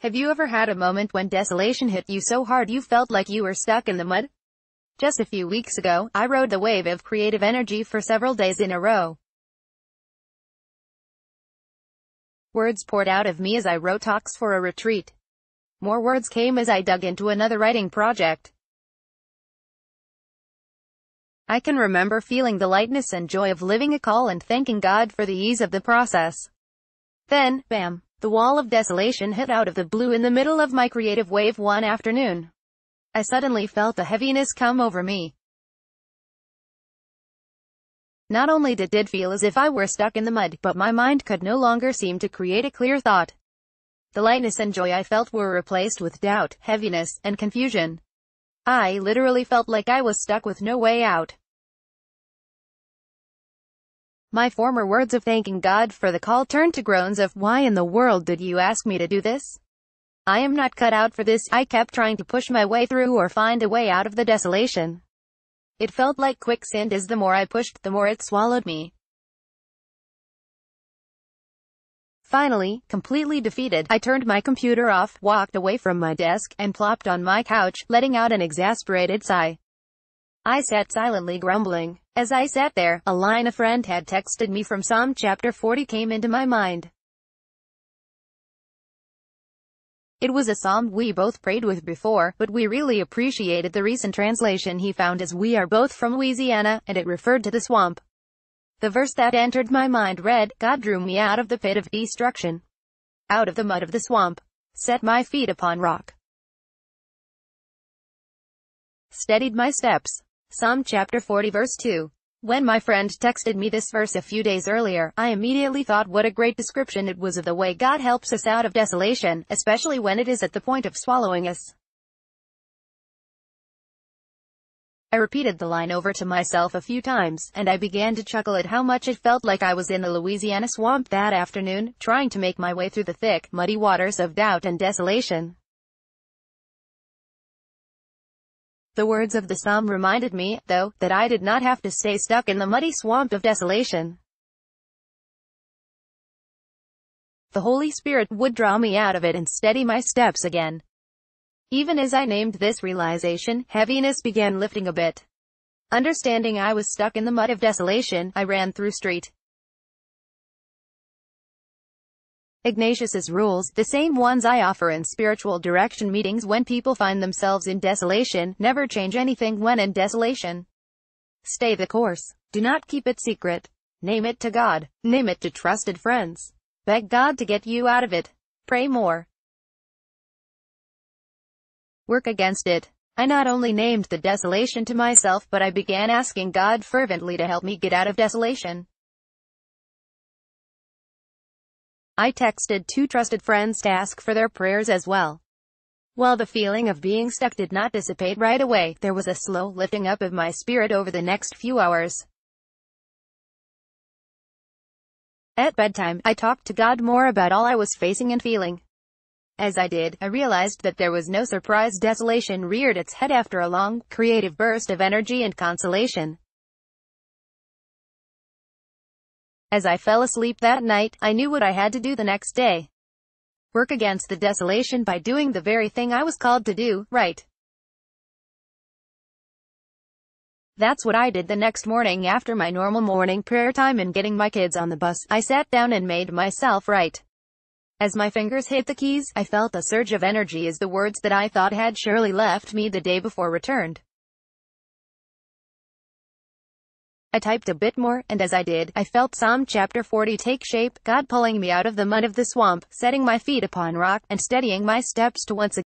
Have you ever had a moment when desolation hit you so hard you felt like you were stuck in the mud? Just a few weeks ago, I rode the wave of creative energy for several days in a row. Words poured out of me as I wrote talks for a retreat. More words came as I dug into another writing project. I can remember feeling the lightness and joy of living a call and thanking God for the ease of the process. Then, bam, the wall of desolation hit out of the blue in the middle of my creative wave one afternoon. I suddenly felt a heaviness come over me. Not only did it feel as if I were stuck in the mud, but my mind could no longer seem to create a clear thought. The lightness and joy I felt were replaced with doubt, heaviness, and confusion. I literally felt like I was stuck with no way out. My former words of thanking God for the call turned to groans of, "Why in the world did you ask me to do this? I am not cut out for this." I kept trying to push my way through or find a way out of the desolation. It felt like quicksand as the more I pushed, the more it swallowed me. Finally, completely defeated, I turned my computer off, walked away from my desk, and plopped on my couch, letting out an exasperated sigh. I sat silently grumbling. As I sat there, a line a friend had texted me from Psalm chapter 40 came into my mind. It was a psalm we both prayed with before, but we really appreciated the recent translation he found as we are both from Louisiana, and it referred to the swamp. The verse that entered my mind read, "God drew me out of the pit of destruction, out of the mud of the swamp, set my feet upon rock, steadied my steps." Psalm chapter 40 verse 2. When my friend texted me this verse a few days earlier, I immediately thought what a great description it was of the way God helps us out of desolation, especially when it is at the point of swallowing us. I repeated the line over to myself a few times, and I began to chuckle at how much it felt like I was in the Louisiana swamp that afternoon, trying to make my way through the thick, muddy waters of doubt and desolation. The words of the psalm reminded me, though, that I did not have to stay stuck in the muddy swamp of desolation. The Holy Spirit would draw me out of it and steady my steps again. Even as I named this realization, heaviness began lifting a bit. Understanding I was stuck in the mud of desolation, I ran through street. Ignatius's rules, the same ones I offer in spiritual direction meetings when people find themselves in desolation, never change anything when in desolation. Stay the course. Do not keep it secret. Name it to God. Name it to trusted friends. Beg God to get you out of it. Pray more. Work against it. I not only named the desolation to myself, but I began asking God fervently to help me get out of desolation. I texted 2 trusted friends to ask for their prayers as well. While the feeling of being stuck did not dissipate right away, there was a slow lifting up of my spirit over the next few hours. At bedtime, I talked to God more about all I was facing and feeling. As I did, I realized that there was no surprise desolation reared its head after a long, creative burst of energy and consolation. As I fell asleep that night, I knew what I had to do the next day. Work against the desolation by doing the very thing I was called to do, right? That's what I did the next morning after my normal morning prayer time and getting my kids on the bus. I sat down and made myself write. As my fingers hit the keys, I felt a surge of energy as the words that I thought had surely left me the day before returned. I typed a bit more, and as I did, I felt Psalm chapter 40 take shape, God pulling me out of the mud of the swamp, setting my feet upon rock, and steadying my steps to once again